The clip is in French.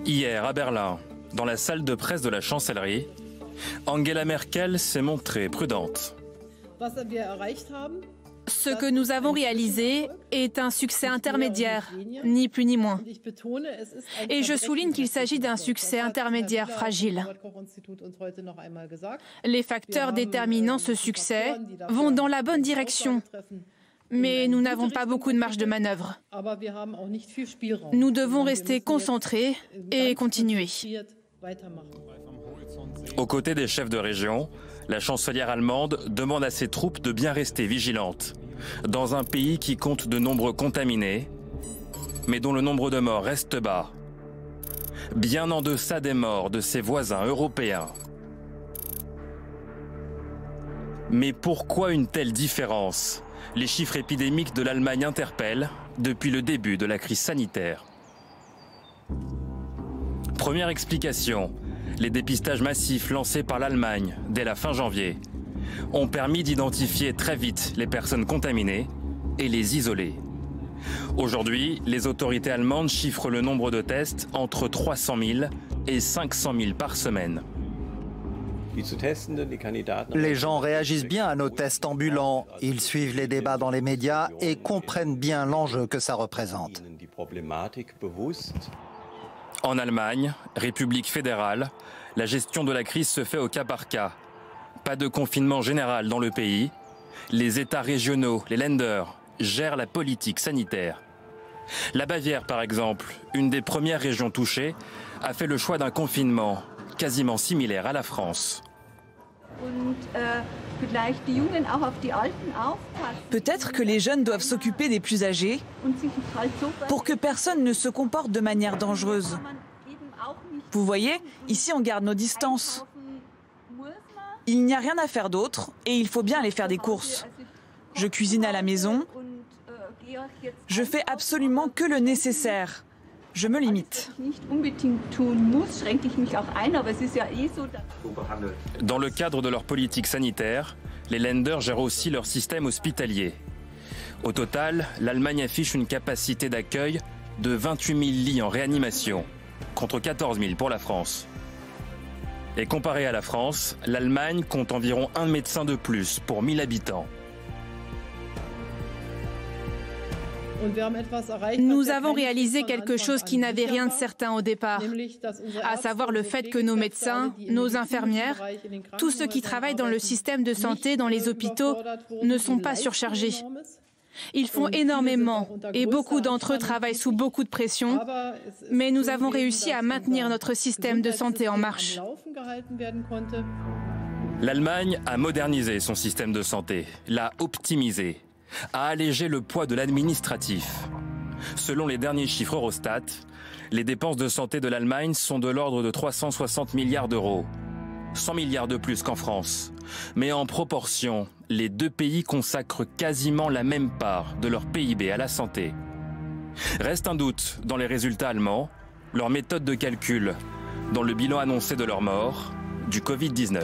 Hier, à Berlin, dans la salle de presse de la chancellerie, Angela Merkel s'est montrée prudente. Ce que nous avons réalisé est un succès intermédiaire, ni plus ni moins. Et je souligne qu'il s'agit d'un succès intermédiaire fragile. Les facteurs déterminant ce succès vont dans la bonne direction, mais nous n'avons pas beaucoup de marge de manœuvre. Nous devons rester concentrés et continuer. Aux côtés des chefs de région, la chancelière allemande demande à ses troupes de bien rester vigilantes dans un pays qui compte de nombreux contaminés, mais dont le nombre de morts reste bas, bien en deçà des morts de ses voisins européens. Mais pourquoi une telle différence? Les chiffres épidémiques de l'Allemagne interpellent depuis le début de la crise sanitaire. Première explication, les dépistages massifs lancés par l'Allemagne dès la fin janvier ont permis d'identifier très vite les personnes contaminées et les isoler. Aujourd'hui, les autorités allemandes chiffrent le nombre de tests entre 300 000 et 500 000 par semaine. Les gens réagissent bien à nos tests ambulants, ils suivent les débats dans les médias et comprennent bien l'enjeu que ça représente. En Allemagne, République fédérale, la gestion de la crise se fait au cas par cas. Pas de confinement général dans le pays. Les États régionaux, les Länder, gèrent la politique sanitaire. La Bavière, par exemple, une des premières régions touchées, a fait le choix d'un confinement quasiment similaire à la France. Peut-être que les jeunes doivent s'occuper des plus âgés pour que personne ne se comporte de manière dangereuse. Vous voyez, ici on garde nos distances. Il n'y a rien à faire d'autre et il faut bien aller faire des courses. Je cuisine à la maison. Je fais absolument que le nécessaire. Je me limite. Dans le cadre de leur politique sanitaire, les Länder gèrent aussi leur système hospitalier. Au total, l'Allemagne affiche une capacité d'accueil de 28 000 lits en réanimation, contre 14 000 pour la France. Et comparé à la France, l'Allemagne compte environ un médecin de plus pour 1000 habitants. Nous avons réalisé quelque chose qui n'avait rien de certain au départ, à savoir le fait que nos médecins, nos infirmières, tous ceux qui travaillent dans le système de santé, dans les hôpitaux, ne sont pas surchargés. Ils font énormément et beaucoup d'entre eux travaillent sous beaucoup de pression, mais nous avons réussi à maintenir notre système de santé en marche. L'Allemagne a modernisé son système de santé, l'a optimisé, a allégé le poids de l'administratif. Selon les derniers chiffres Eurostat, les dépenses de santé de l'Allemagne sont de l'ordre de 360 milliards d'euros. 100 milliards de plus qu'en France. Mais en proportion, les deux pays consacrent quasiment la même part de leur PIB à la santé. Reste un doute dans les résultats allemands, leur méthode de calcul, dans le bilan annoncé de leur mort, du Covid-19.